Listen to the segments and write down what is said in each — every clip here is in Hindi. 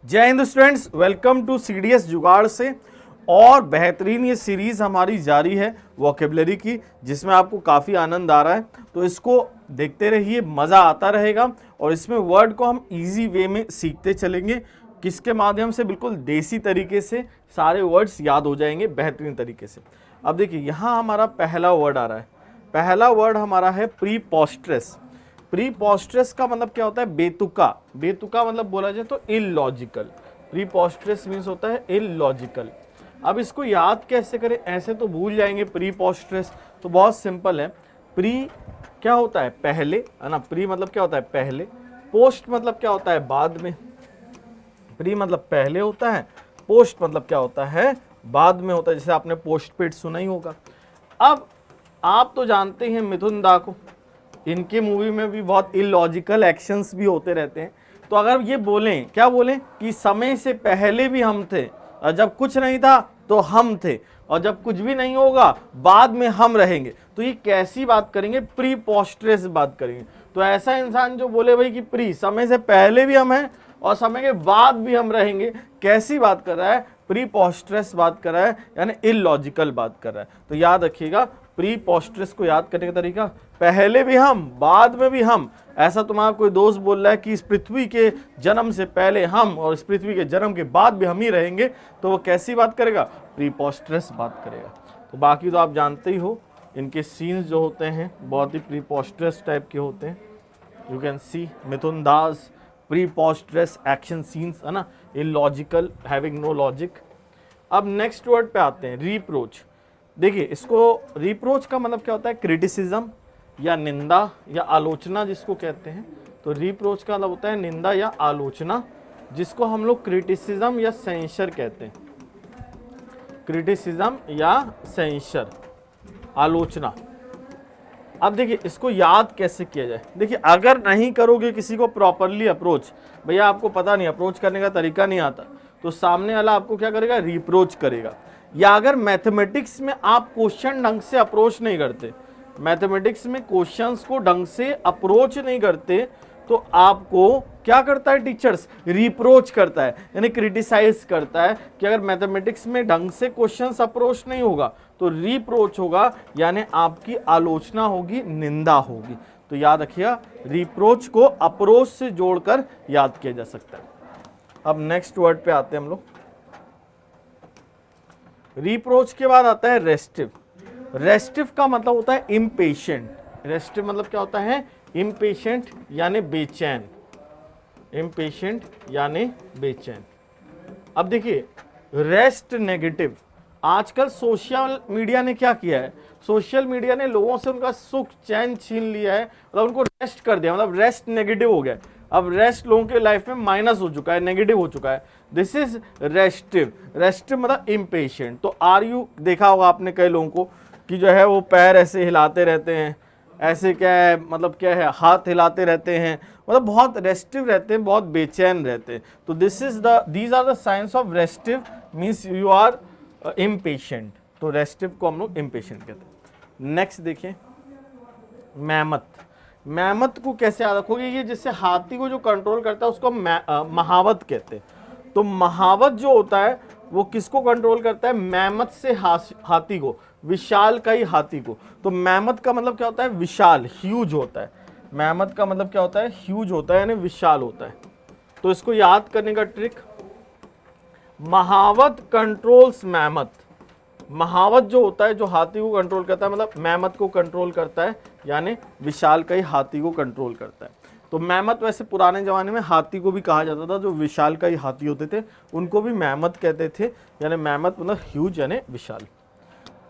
जय हिंद students, welcome to CDS Jugaad से। और बेहतरीन ये सीरीज़ हमारी जारी है वोकेबलरी की, जिसमें आपको काफ़ी आनंद आ रहा है। तो इसको देखते रहिए, मज़ा आता रहेगा और इसमें वर्ड को हम इजी वे में सीखते चलेंगे, किसके माध्यम से बिल्कुल देसी तरीके से सारे वर्ड्स याद हो जाएंगे बेहतरीन तरीके से। अब देखिए, यहाँ हमारा पहला वर्ड आ रहा है। पहला वर्ड हमारा है प्रीपोस्ट्रस। प्रीपोस्ट्रस का मतलब क्या होता है? बेतुका। बेतुका मतलब बोला जाए तो इलॉजिकल। प्रीपोस्ट्रस मीन्स होता है इलॉजिकल। अब इसको याद कैसे करें? ऐसे तो भूल जाएंगे प्रीपोस्ट्रस, तो बहुत सिंपल है। प्री क्या होता है? पहले, है ना। प्री मतलब क्या होता है? पहले। पोस्ट मतलब क्या होता है? बाद में। प्री मतलब पहले होता है, पोस्ट मतलब क्या होता है? बाद में होता है। जैसे आपने पोस्टपेड सुना ही होगा। अब आप तो जानते हैं मिथुन दा को, इनके मूवी में भी बहुत इलॉजिकल एक्शंस भी होते रहते हैं। तो अगर ये बोलें, क्या बोलें कि समय से पहले भी हम थे, और जब कुछ नहीं था तो हम थे, और जब कुछ भी नहीं होगा बाद में हम रहेंगे, तो ये कैसी बात करेंगे? प्रीपोस्ट्रस बात करेंगे। तो ऐसा इंसान जो बोले भाई कि प्री समय से पहले भी हम हैं और समय के बाद भी हम रहेंगे, कैसी बात कर रहा है? प्रीपोस्ट्रस बात कर रहा है, यानी इलॉजिकल बात कर रहा है। तो याद रखिएगा, प्रीपोस्ट्रस को याद करने का तरीका, पहले भी हम बाद में भी हम। ऐसा तुम्हारा कोई दोस्त बोल रहा है कि इस पृथ्वी के जन्म से पहले हम और इस पृथ्वी के जन्म के बाद भी हम ही रहेंगे, तो वो कैसी बात करेगा? प्रीपोस्ट्रस बात करेगा। तो बाकी तो आप जानते ही हो, इनके सीन्स जो होते हैं बहुत ही प्रीपोस्ट्रस टाइप के होते हैं। You can see Mithun Das preposterous action scenes, है ना, इलॉजिकल, हैविंग नो लॉजिक। अब नेक्स्ट वर्ड पे आते हैं, रिप्रोच। देखिए, इसको रिप्रोच का मतलब क्या होता है? क्रिटिसिज्म या निंदा या आलोचना जिसको कहते हैं। तो रिप्रोच का मतलब होता है निंदा या आलोचना, जिसको हम लोग क्रिटिसिज्म या सेंसर कहते हैं। क्रिटिसिज्म या सेंसर, आलोचना। अब देखिए, इसको याद कैसे किया जाए? देखिए, अगर नहीं करोगे किसी को प्रॉपरली अप्रोच, भैया आपको पता नहीं, अप्रोच करने का तरीका नहीं आता, तो सामने वाला आपको क्या करेगा? रिप्रोच करेगा। या अगर मैथमेटिक्स में आप क्वेश्चन ढंग से अप्रोच नहीं करते, मैथमेटिक्स में क्वेश्चंस को ढंग से अप्रोच नहीं करते, तो आपको क्या करता है टीचर्स? रिप्रोच करता है, यानी क्रिटिसाइज करता है कि अगर मैथमेटिक्स में ढंग से क्वेश्चंस अप्रोच नहीं होगा तो रिप्रोच होगा, यानी आपकी आलोचना होगी, निंदा होगी। तो याद रखिएगा, रिप्रोच को अप्रोच से जोड़कर याद किया जा सकता है। अब नेक्स्ट वर्ड पे आते हैं हम लोग। रिप्रोच के बाद आता है रेस्टिव। रेस्टिव का मतलब होता है इम्पेशेंट। रेस्टिव मतलब क्या होता है? इम्पेशेंट यानी बेचैन। इम्पेशेंट यानी बेचैन। अब देखिए, रेस्ट नेगेटिव। आजकल सोशल मीडिया ने क्या किया है? सोशल मीडिया ने लोगों से उनका सुख चैन छीन लिया है, मतलब उनको रेस्ट कर दिया, मतलब रेस्ट नेगेटिव हो गया। अब रेस्ट लोगों के लाइफ में माइनस हो चुका है, नेगेटिव हो चुका है। This is restive. रेस्टिव मतलब इम्पेशेंट। तो आर यू, देखा होगा आपने कई लोगों को कि जो है वो पैर ऐसे हिलाते रहते हैं, ऐसे क्या है, मतलब क्या है, हाथ हिलाते रहते हैं, मतलब बहुत रेस्टिव रहते हैं, बहुत बेचैन रहते हैं। तो these are the science of restive, means you are impatient. तो रेस्टिव को हम लोग इम्पेशेंट कहते हैं। नेक्स्ट देखिए, मैमथ। मैमथ को कैसे याद रखोगे? ये जिससे हाथी को जो कंट्रोल करता है उसको महावत कहते हैं। तो महावत जो होता है वो किसको कंट्रोल करता है? मैमथ से हाथी को, विशाल का ही हाथी को। तो मैमथ का मतलब क्या होता है? विशाल, ह्यूज होता है। मैमथ का मतलब क्या होता है? ह्यूज होता है, यानी विशाल होता है। तो इसको याद करने का ट्रिक, महावत कंट्रोल्स मैमथ। महावत जो होता है, जो हाथी को कंट्रोल करता है, मतलब मैमथ को कंट्रोल करता है, यानी विशाल का ही हाथी को कंट्रोल करता है। तो मैमथ वैसे पुराने जमाने में हाथी को भी कहा जाता था, जो विशाल का ही हाथी होते थे उनको भी मैमथ कहते थे, यानी मैमथ मतलब ह्यूज यानी विशाल।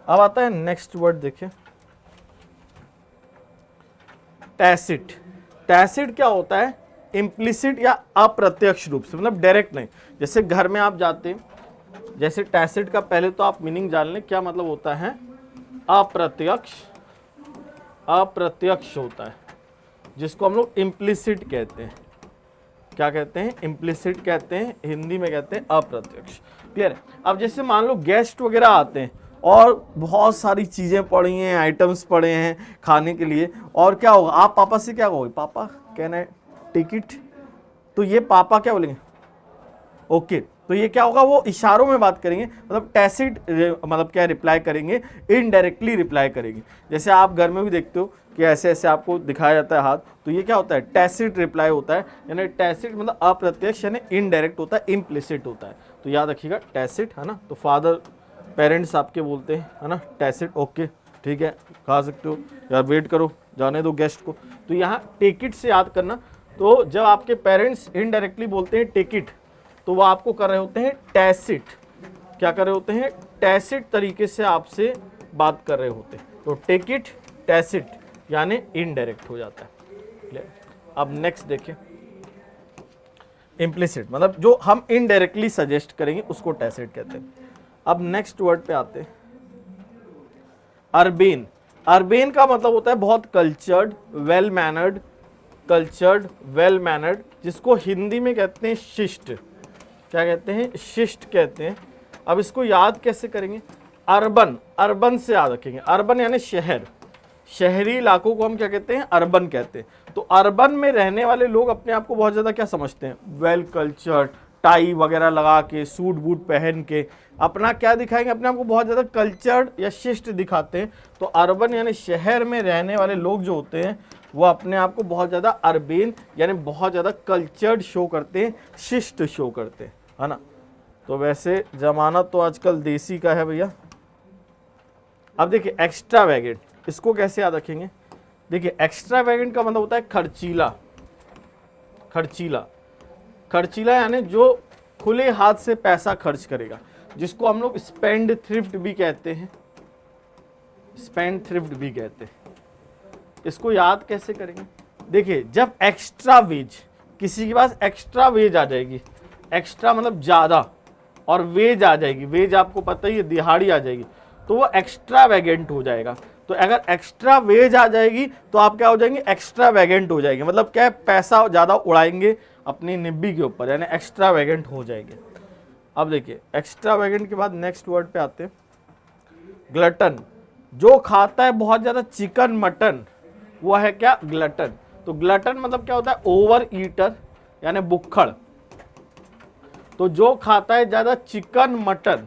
अब आता है नेक्स्ट वर्ड, देखिए टैसिट। टैसिट क्या होता है? इम्प्लिसिट या अप्रत्यक्ष रूप से, मतलब डायरेक्ट नहीं। जैसे घर में आप जाते हैं, जैसे टैसिट का पहले तो आप मीनिंग जान लें, क्या मतलब होता है? अप्रत्यक्ष। अप्रत्यक्ष होता है, जिसको हम लोग इम्प्लिसिट कहते हैं। क्या कहते हैं? इम्प्लिसिट कहते हैं, हिंदी में कहते हैं अप्रत्यक्ष। क्लियर है? अब जैसे मान लो गेस्ट वगैरह आते हैं और बहुत सारी चीज़ें पड़ी हैं, आइटम्स पड़े हैं खाने के लिए, और क्या होगा? आप पापा से क्या कहोगे? पापा कैन आई टेक इट? तो ये पापा क्या बोलेंगे? ओके तो ये क्या होगा, वो इशारों में बात करेंगे, मतलब टैसिट मतलब क्या रिप्लाई करेंगे, इनडायरेक्टली रिप्लाई करेंगे। जैसे आप घर में भी देखते हो कि ऐसे ऐसे आपको दिखाया जाता है हाथ, तो ये क्या होता है, टैसिट रिप्लाई होता है। यानी टैसिट मतलब अप्रत्यक्ष, यानी इनडायरेक्ट होता है, इम्प्लिसिट होता है। तो याद रखिएगा टैसिट, है ना। तो फादर पेरेंट्स आपके बोलते हैं, है ना, टैसिट। ओके ठीक है, खा सकते हो यार, वेट करो, जाने दो गेस्ट को। तो यहाँ टेक इट से याद करना, तो जब आपके पेरेंट्स इनडायरेक्टली बोलते हैं टेक इट, तो वो आपको कर रहे होते हैं टैसिट। क्या कर रहे होते हैं, टैसिट तरीके से आपसे बात कर रहे होते हैं। तो टेक इट टैसिट यानी इनडायरेक्ट हो जाता है। अब नेक्स्ट देखिए, इम्प्लिसिट मतलब जो हम इनडायरेक्टली सजेस्ट करेंगे उसको टैसिट कहते हैं। अब नेक्स्ट वर्ड पे आते हैं, अर्बेन। अर्बेन का मतलब होता है बहुत cultured, well mannered, cultured well mannered, जिसको हिंदी में कहते हैं शिष्ट। क्या कहते हैं, शिष्ट कहते हैं। अब इसको याद कैसे करेंगे, अर्बन, अर्बन से याद रखेंगे। अर्बन यानी शहर, शहरी इलाकों को हम क्या कहते हैं, अर्बन कहते हैं। तो अर्बन में रहने वाले लोग अपने आप को बहुत ज़्यादा क्या समझते हैं, वेल कल्चर्ड, टाई वगैरह लगा के, सूट बूट पहन के अपना क्या दिखाएंगे, अपने आप को बहुत ज़्यादा कल्चर्ड या शिष्ट दिखाते हैं। तो अर्बन यानी शहर में रहने वाले लोग जो होते हैं वो अपने आप को बहुत ज़्यादा अर्बेन यानी बहुत ज़्यादा कल्चर्ड शो करते हैं, शिष्ट शो करते हैं, है ना। तो वैसे ज़माना तो आजकल देसी का है भैया। अब देखिए एक्स्ट्रावैगेंट, इसको कैसे याद रखेंगे। देखिए एक्स्ट्रावैगेंट का मतलब होता है खर्चीला। खर्चीला, खर्चीला यानी जो खुले हाथ से पैसा खर्च करेगा, जिसको हम लोग स्पेंड थ्रिफ्ट भी कहते हैं, स्पेंड थ्रिफ्ट भी कहते हैं। इसको याद कैसे करेंगे, देखिए जब एक्स्ट्रा वेज, किसी के पास एक्स्ट्रा वेज आ जाएगी, एक्स्ट्रा मतलब ज़्यादा, और वेज आ जाएगी, वेज आपको पता ही है दिहाड़ी आ जाएगी, तो वो एक्स्ट्रावैगेंट हो जाएगा। तो अगर एक्स्ट्रा वेज आ जाएगी तो आप क्या हो जाएंगे, एक्स्ट्रावैगेंट हो जाएंगे। मतलब क्या है, पैसा ज़्यादा उड़ाएंगे अपनी निब्बी के ऊपर, यानी एक्स्ट्रावैगेंट हो जाएंगे। अब देखिए एक्स्ट्रावैगेंट के बाद नेक्स्ट वर्ड पे आते हैं, ग्लटन। जो खाता है बहुत ज़्यादा चिकन मटन वो है क्या, ग्लटन। तो ग्लटन मतलब क्या होता है, ओवर ईटर यानी बुक्खड़। तो जो खाता है ज़्यादा चिकन मटन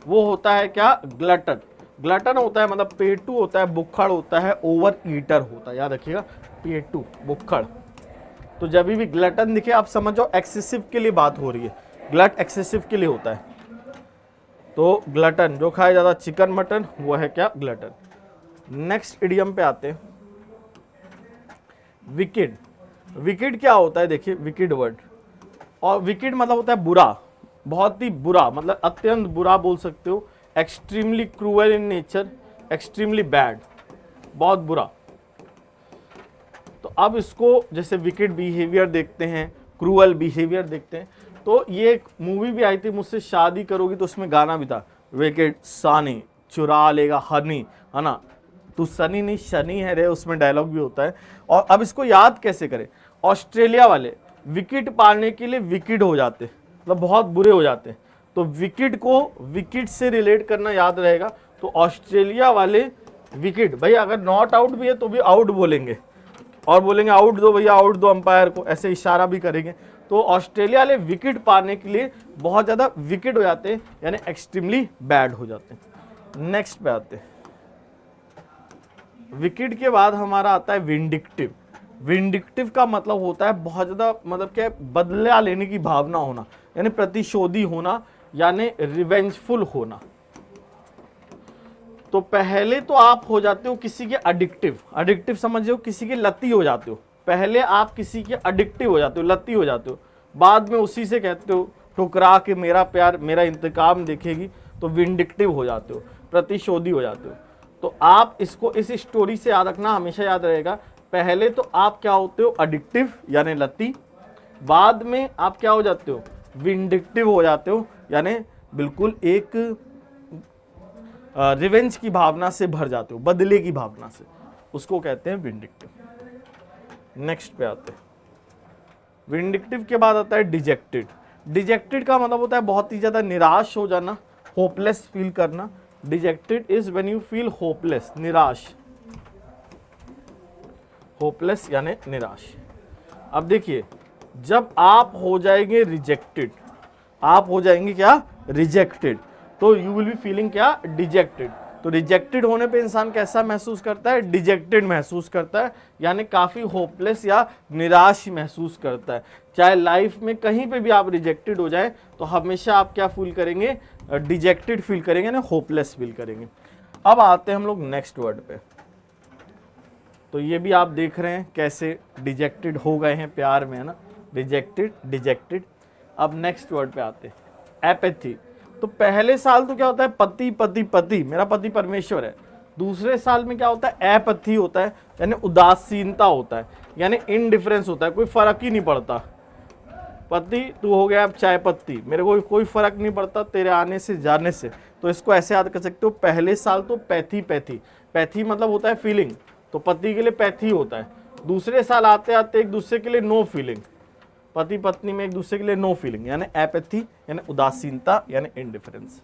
वो होता है क्या, ग्लटन। ग्लटन होता है मतलब पेटू होता है, बुक्खड़ होता है, ओवर ईटर होता है। याद रखिएगा, पेटू बुक्खड़। तो जब भी ग्लटन दिखे आप समझ जाओ एक्सेसिव के लिए बात हो रही है, ग्लट एक्सेसिव के लिए होता है। तो ग्लटन जो खाए ज़्यादा चिकन मटन वो है क्या, ग्लटन। नेक्स्ट इडियम पे आते हैं, विकेड। विकेड क्या होता है, देखिए विकेड वर्ड, और विकेड मतलब होता है बुरा, बहुत ही बुरा, मतलब अत्यंत बुरा बोल सकते हो। Extremely cruel in nature, extremely bad, बहुत बुरा। तो अब इसको जैसे विकेड बिहेवियर देखते हैं, क्रूअल बिहेवियर देखते हैं। तो ये एक मूवी भी आई थी, मुझसे शादी करोगी, तो उसमें गाना भी था, विकेड सानी चुरा लेगा हनी, है ना। तू सनी नहीं शनि है रे, उसमें डायलॉग भी होता है। और अब इसको याद कैसे करें, ऑस्ट्रेलिया वाले विकेट पाने के लिए विकेड हो जाते, मतलब बहुत बुरे हो जाते हैं। तो विकेट को विकेट से रिलेट करना याद रहेगा। तो ऑस्ट्रेलिया वाले विकेट, भाई अगर नॉट आउट भी है तो भी आउट बोलेंगे, और बोलेंगे आउट दो भैया, आउट दो अंपायर को, ऐसे इशारा भी करेंगे। तो ऑस्ट्रेलिया वाले विकेट पाने के लिए बहुत ज़्यादा विकेट हो जाते हैं, यानी एक्सट्रीमली बैड हो जाते हैं। नेक्स्ट पे आते हैं, विकेट के बाद हमारा आता है विंडिक्टिव। विंडिक्टिव का मतलब होता है बहुत ज़्यादा, मतलब क्या है, बदला लेने की भावना होना, यानी प्रतिशोधी होना, यानी रिवेंजफुल होना। तो पहले तो आप हो जाते हो किसी के एडिक्टिव, एडिक्टिव समझ हो, किसी के लती हो जाते हो। पहले आप किसी के एडिक्टिव हो जाते हो, लती हो जाते हो, बाद में उसी से कहते हो ठुकरा के मेरा प्यार मेरा इंतकाम देखेगी, तो विंडिक्टिव हो जाते हो, प्रतिशोधी हो जाते हो। तो आप इसको इस स्टोरी से याद रखना, हमेशा याद रहेगा। पहले तो आप क्या होते हो, एडिक्टिव यानी लती, बाद में आप क्या हो जाते हो, विंडिक्टिव हो जाते हो, यानी बिल्कुल एक रिवेंज की भावना से भर जाते हो, बदले की भावना से, उसको कहते हैं विंडिक्टिव। नेक्स्ट पे आते हैं, विंडिक्टिव के बाद आता है डिजेक्टेड। डिजेक्टेड का मतलब होता है बहुत ही ज़्यादा निराश हो जाना, होपलेस फील करना। Dejected is when you feel hopeless, निराश, होपलेस यानी निराश। अब देखिए जब आप हो जाएंगे रिजेक्टेड, आप हो जाएंगे क्या, रिजेक्टेड। तो यू विल बी फीलिंग क्या, डिजेक्टेड। तो रिजेक्टेड होने पे इंसान कैसा महसूस करता है, डिजेक्टेड महसूस करता है, यानी काफ़ी होपलेस या निराश महसूस करता है। चाहे लाइफ में कहीं पे भी आप रिजेक्टेड हो जाए तो हमेशा आप क्या फील करेंगे, डिजेक्टेड फील करेंगे ना, होपलेस फील करेंगे। अब आते हैं हम लोग नेक्स्ट वर्ड पे। तो ये भी आप देख रहे हैं कैसे डिजेक्टेड हो गए हैं प्यार में, है ना, रिजेक्टेड, डिजेक्टेड। अब नेक्स्ट वर्ड पे आते हैं, एपैथी। तो पहले साल तो क्या होता है, पति पति पति, मेरा पति परमेश्वर है। दूसरे साल में क्या होता है, एपैथी होता है, यानी उदासीनता होता है, यानी इनडिफरेंस होता है, कोई फर्क ही नहीं पड़ता। पति तू हो गया अब चाय पत्ती, मेरे को कोई फर्क नहीं पड़ता तेरे आने से जाने से। तो इसको ऐसे याद कर सकते हो, पहले साल तो पैथी पैथी, पैथी मतलब होता है फीलिंग, तो पति के लिए पैथी होता है। दूसरे साल आते आते एक दूसरे के लिए नो फीलिंग, पति पत्नी में एक दूसरे के लिए नो फीलिंग, यानी एपैथी, यानी उदासीनता, यानी इनडिफरेंस।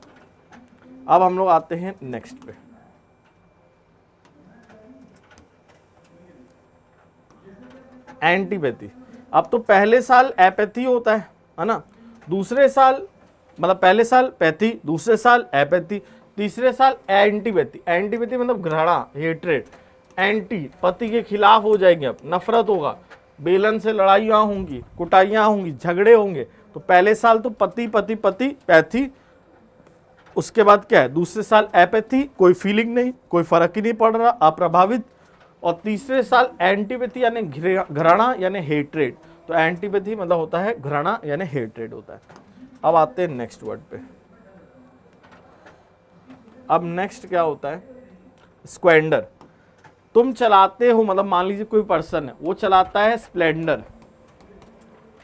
अब हम लोग आते हैं नेक्स्ट पे, एंटीपैथी। अब तो पहले साल एपैथी होता है ना, दूसरे साल मतलब पहले साल पैथी, दूसरे साल एपैथी, तीसरे साल एंटीपैथी। एंटीपैथी मतलब घृणा, हेट्रेड, एंटी पति के खिलाफ हो जाएंगे, अब नफरत होगा, बेलन से लड़ाइयाँ होंगी, कुटाइयाँ होंगी, झगड़े होंगे। तो पहले साल तो पति पति पति पैथी, उसके बाद क्या है, दूसरे साल एपैथी, कोई फीलिंग नहीं, कोई फर्क ही नहीं पड़ रहा, अप्रभावित। और तीसरे साल एंटीपैथी यानी घृणा यानी हेट्रेड। तो एंटीपैथी मतलब होता है घृणा यानी हेट्रेड होता है। अब आते हैं नेक्स्ट वर्ड पे। अब नेक्स्ट क्या होता है, स्क्वेंडर। तुम चलाते हो, मतलब मान लीजिए कोई पर्सन है, वो चलाता है स्प्लेंडर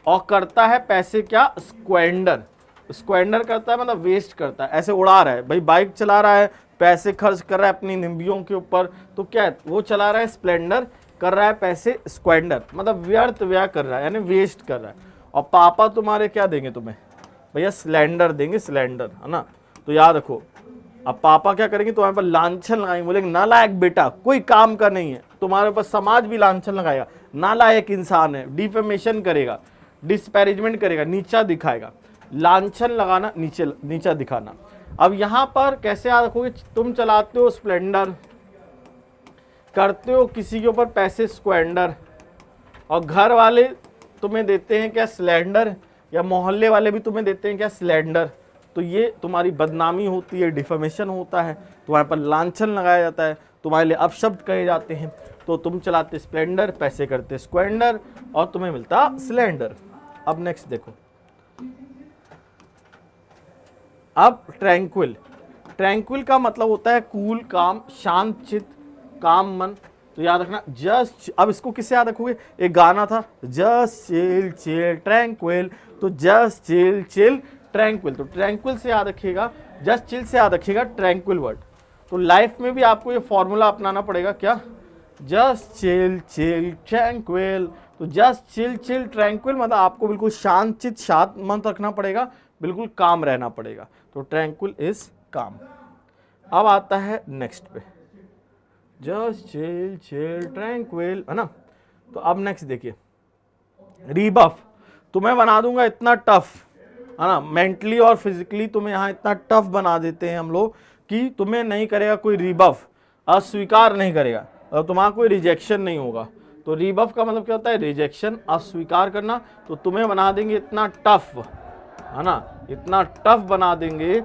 और करता है पैसे क्या, स्क्वेंडर। स्क्वेंडर करता है मतलब वेस्ट करता है, ऐसे उड़ा रहा है, भाई बाइक चला रहा है, पैसे खर्च कर रहा है अपनी निम्बियों के ऊपर, तो क्या है, वो चला रहा है स्प्लेंडर, कर रहा है पैसे स्क्वेंडर, मतलब व्यर्थ व्यय कर रहा है, यानी वेस्ट कर रहा है। और पापा तुम्हारे क्या देंगे तुम्हें, भैया सिलेंडर देंगे, सिलेंडर, है ना। तो याद रखो, अब पापा क्या करेंगे, तुम्हारे पर लांछन लगाएंगे, बोलेंगे नालायक बेटा, कोई काम का नहीं है। तुम्हारे ऊपर समाज भी लांछन लगाएगा, नालायक इंसान है, डिफेमेशन करेगा, डिस्पैरेजमेंट करेगा, नीचा दिखाएगा। लांछन लगाना, नीचा दिखाना। अब यहाँ पर कैसे याद रखोगे, तुम चलाते हो स्प्लेंडर, करते हो किसी के ऊपर पैसे स्क्वेंडर, और घर वाले तुम्हें देते हैं क्या, सिलेंडर, या मोहल्ले वाले भी तुम्हें देते हैं क्या, सिलेंडर। तो ये तुम्हारी बदनामी होती है, डिफेमेशन होता है, तुम्हारे पर लांछन लगाया जाता है, तुम्हारे लिए अपशब्द कहे जाते हैं। तो तुम चलाते स्प्लेंडर, पैसे करते स्क्वेंडर, और तुम्हें मिलता सिलेंडर। अब नेक्स्ट देखो, अब ट्रैंक्विल। ट्रैंक्विल का मतलब होता है कूल, काम, शांत चित्त, काम मन। तो याद रखना जस्ट, अब इसको किससे याद रखोगे, एक गाना था, जस्ट चिल चिल ट्रैंक्विल, तो जस्ट चिल चिल ट्रैंक्विल। तो ट्रैंक्विल से याद रखिएगा, जस्ट चिल से याद रखिएगा ट्रैंक्विल वर्ड। तो लाइफ में भी आपको ये फॉर्मूला अपनाना पड़ेगा, क्या, जस्ट चिल चिल ट्रैंक्विल। तो जस्ट चिल चिल ट्रैंक्विल मतलब आपको बिल्कुल शांत चित्त, शांत मन रखना पड़ेगा, बिल्कुल काम रहना पड़ेगा। तो ट्रैंक्विल इज काम। अब आता है नेक्स्ट पे, जस्ट चिल चिल ट्रैंक्विल, है ना। तो अब नेक्स्ट देखिए, रीबफ। तुम्हें बना दूंगा इतना टफ, है ना, मेंटली और फिजिकली तुम्हें यहाँ इतना टफ बना देते हैं हम लोग कि तुम्हें नहीं करेगा कोई रीबफ, अस्वीकार नहीं करेगा, और तुम्हारा कोई रिजेक्शन नहीं होगा। तो रीबफ का मतलब क्या होता है, रिजेक्शन, अस्वीकार करना। तो तुम्हें बना देंगे इतना टफ, है ना, इतना टफ बना देंगे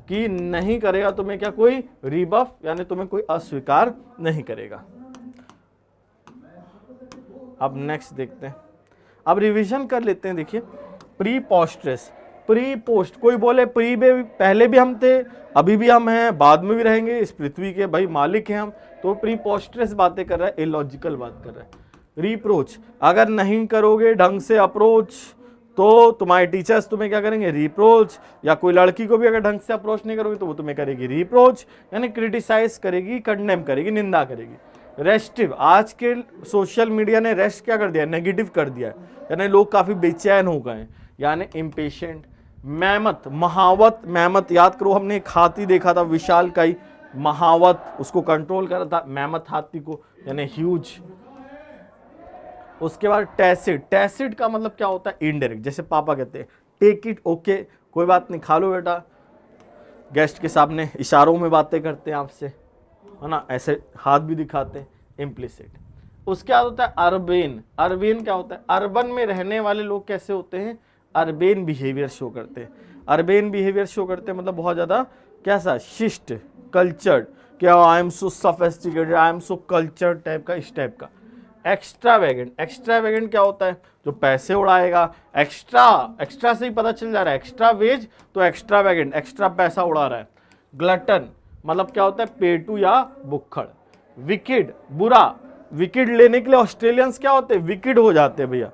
कि नहीं करेगा तुम्हें क्या, कोई रीबफ, यानी तुम्हें कोई अस्वीकार नहीं करेगा। अब नेक्स्ट देखते हैं, अब रिवीजन कर लेते हैं। देखिए, प्री पोस्ट्रेस, प्री पोस्ट, कोई बोले प्री में पहले भी हम थे, अभी भी हम हैं, बाद में भी रहेंगे, इस पृथ्वी के भाई मालिक हैं हम। तो प्री पोस्ट्रेस बातें कर रहा है, इलॉजिकल बात कर रहा है। रिप्रोच, अगर नहीं करोगे ढंग से अप्रोच तो तुम्हारे टीचर्स तुम्हें क्या करेंगे, रिप्रोच। या कोई लड़की को भी अगर ढंग से अप्रोच नहीं करोगे तो वो तुम्हें करेगी रिप्रोच, यानी क्रिटिसाइज करेगी, कंडेम करेगी, निंदा करेगी। रेस्टिव, आज के सोशल मीडिया ने रेस्ट क्या कर दिया, नेगेटिव कर दिया है, यानी लोग काफ़ी बेचैन हो गए हैं, यानी इम्पेशेंट। मैमत, महावत, मैमत याद करो, हमने एक हाथी देखा था विशालकाय, महावत उसको कंट्रोल कर रहा था, मैमत हाथी को, यानी ह्यूज। उसके बाद टैसिड, टैसिड का मतलब क्या होता है, इनडायरेक्ट, जैसे पापा कहते हैं टेक इट ओके, कोई बात नहीं, खा लो बेटा। गेस्ट के सामने इशारों में बातें करते हैं आपसे, है ना, ऐसे हाथ भी दिखाते हैं, इम्प्लिसिट। उसके बाद होता है अर्बेन। अर्बेन क्या होता है? अर्बन में रहने वाले लोग कैसे होते हैं? अर्बेन बिहेवियर शो करते हैं। अर्बेन बिहेवियर शो करते हैं मतलब बहुत ज़्यादा कैसा? शिष्ट, कल्चर्ड, क्या I am so sophisticated, I am so cultured type का, इस टाइप का। एक्स्ट्रावेगेंट। एक्स्ट्रावेगेंट क्या होता है? जो पैसे उड़ाएगा, एक्स्ट्रा से ही पता चल जा रहा है, एक्स्ट्रा वेज तो एक्स्ट्रावेगेंट, एक्स्ट्रा पैसा उड़ा रहा है। ग्लटन मतलब क्या होता है? पेटू या बुक्खड़। विकेड, बुरा। विकेड लेने के लिए ऑस्ट्रेलियंस क्या होते हैं? विकेड हो जाते हैं भैया।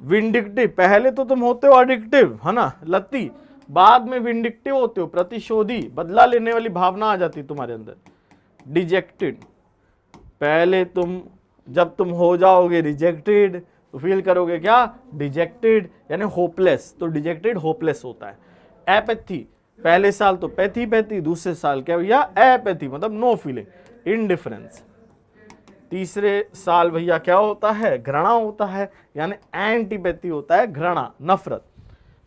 विंडिक्टिव, पहले तो तुम होते हो एडिक्टिव, है ना, लती, बाद में विंडिक्टिव होते हो, प्रतिशोधी, बदला लेने वाली भावना आ जाती है तुम्हारे अंदर। डिजेक्टेड, पहले तुम जब तुम हो जाओगे रिजेक्टेड तो फील करोगे क्या? डिजेक्टेड, यानी होपलेस, तो डिजेक्टेड होपलेस होता है। एपैथी, पहले साल तो पैथी, दूसरे साल क्या भैया? एपैथी, मतलब नो फीलिंग, इनडिफरेंस। तीसरे साल भैया क्या होता है? घृणा होता है, यानी एंटीपैथी होता है, घृणा, नफरत।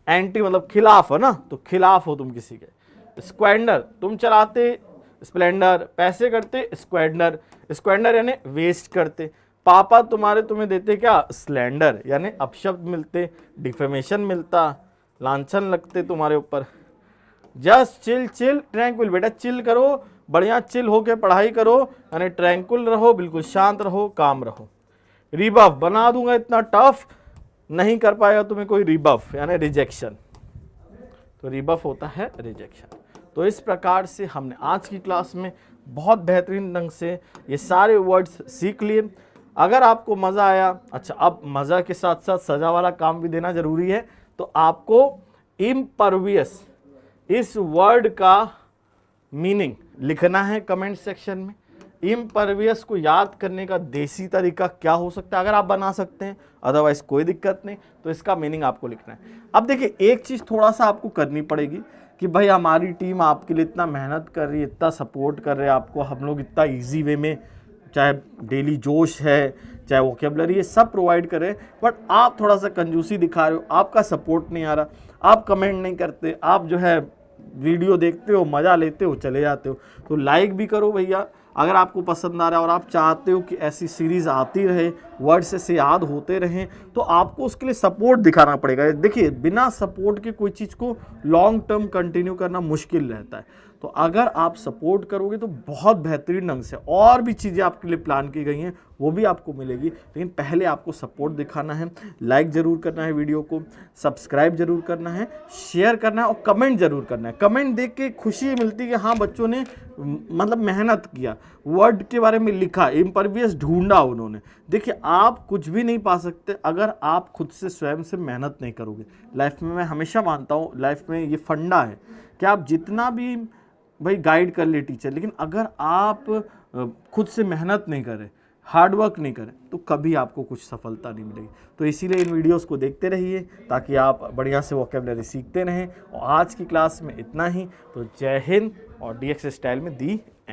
एंटी मतलब खिलाफ, है ना, तो खिलाफ हो तुम किसी के। स्क्वेंडर, तुम चलाते स्प्लेंडर, पैसे करते स्क्वेंडर, स्क्वेंडर यानी वेस्ट करते। पापा तुम्हारे तुम्हें देते क्या? स्लैंडर, यानी अपशब्द मिलते, डिफेमेशन मिलता, लांछन लगते तुम्हारे ऊपर। जस्ट चिल, चिल ट्रैंक्विल, बेटा चिल करो, बढ़िया चिल होके पढ़ाई करो, यानी ट्रैंक्विल रहो, बिल्कुल शांत रहो, काम रहो। रिबफ, बना दूंगा इतना टफ, नहीं कर पाएगा तुम्हें कोई रिबफ, यानी रिजेक्शन, तो रिबफ होता है रिजेक्शन। तो इस प्रकार से हमने आज की क्लास में बहुत बेहतरीन ढंग से ये सारे वर्ड्स सीख लिए। अगर आपको मज़ा आया, अच्छा अब मज़ा के साथ साथ सजा वाला काम भी देना जरूरी है, तो आपको इम्परवियस इस वर्ड का मीनिंग लिखना है कमेंट सेक्शन में। इम्परवियस को याद करने का देसी तरीका क्या हो सकता है? अगर आप बना सकते हैं, अदरवाइज कोई दिक्कत नहीं, तो इसका मीनिंग आपको लिखना है। अब देखिए एक चीज़ थोड़ा सा आपको करनी पड़ेगी कि भाई हमारी टीम आपके लिए इतना मेहनत कर रही है, इतना सपोर्ट कर रहे हैं आपको, हम लोग इतना ईजी वे में, चाहे डेली जोश है, चाहे वोकेबलरी है, सब प्रोवाइड कर रहे हैं, बट आप थोड़ा सा कंजूसी दिखा रहे हो, आपका सपोर्ट नहीं आ रहा, आप कमेंट नहीं करते, आप जो है वीडियो देखते हो, मज़ा लेते हो, चले जाते हो। तो लाइक भी करो भैया अगर आपको पसंद आ रहा है और आप चाहते हो कि ऐसी सीरीज़ आती रहे, वर्ड्स से याद होते रहें, तो आपको उसके लिए सपोर्ट दिखाना पड़ेगा। देखिए बिना सपोर्ट के कोई चीज़ को लॉन्ग टर्म कंटिन्यू करना मुश्किल रहता है। तो अगर आप सपोर्ट करोगे तो बहुत बेहतरीन ढंग से और भी चीज़ें आपके लिए प्लान की गई हैं वो भी आपको मिलेगी, लेकिन पहले आपको सपोर्ट दिखाना है। लाइक ज़रूर करना है वीडियो को, सब्सक्राइब जरूर करना है, शेयर करना है और कमेंट ज़रूर करना है। कमेंट देख के खुशी मिलती है कि हाँ बच्चों ने मतलब मेहनत किया, वर्ड के बारे में लिखा, इम्परवियस ढूंढा उन्होंने। देखिए आप कुछ भी नहीं पा सकते अगर आप खुद से स्वयं से मेहनत नहीं करोगे। लाइफ में मैं हमेशा मानता हूँ, लाइफ में ये फंडा है कि आप जितना भी भाई गाइड कर ले टीचर, लेकिन अगर आप खुद से मेहनत नहीं करें, हार्ड वर्क नहीं करें, तो कभी आपको कुछ सफलता नहीं मिलेगी। तो इसीलिए इन वीडियोस को देखते रहिए ताकि आप बढ़िया से वोकेबलरी सीखते रहें। और आज की क्लास में इतना ही। तो जय हिंद और DX स्टाइल में दी एंड।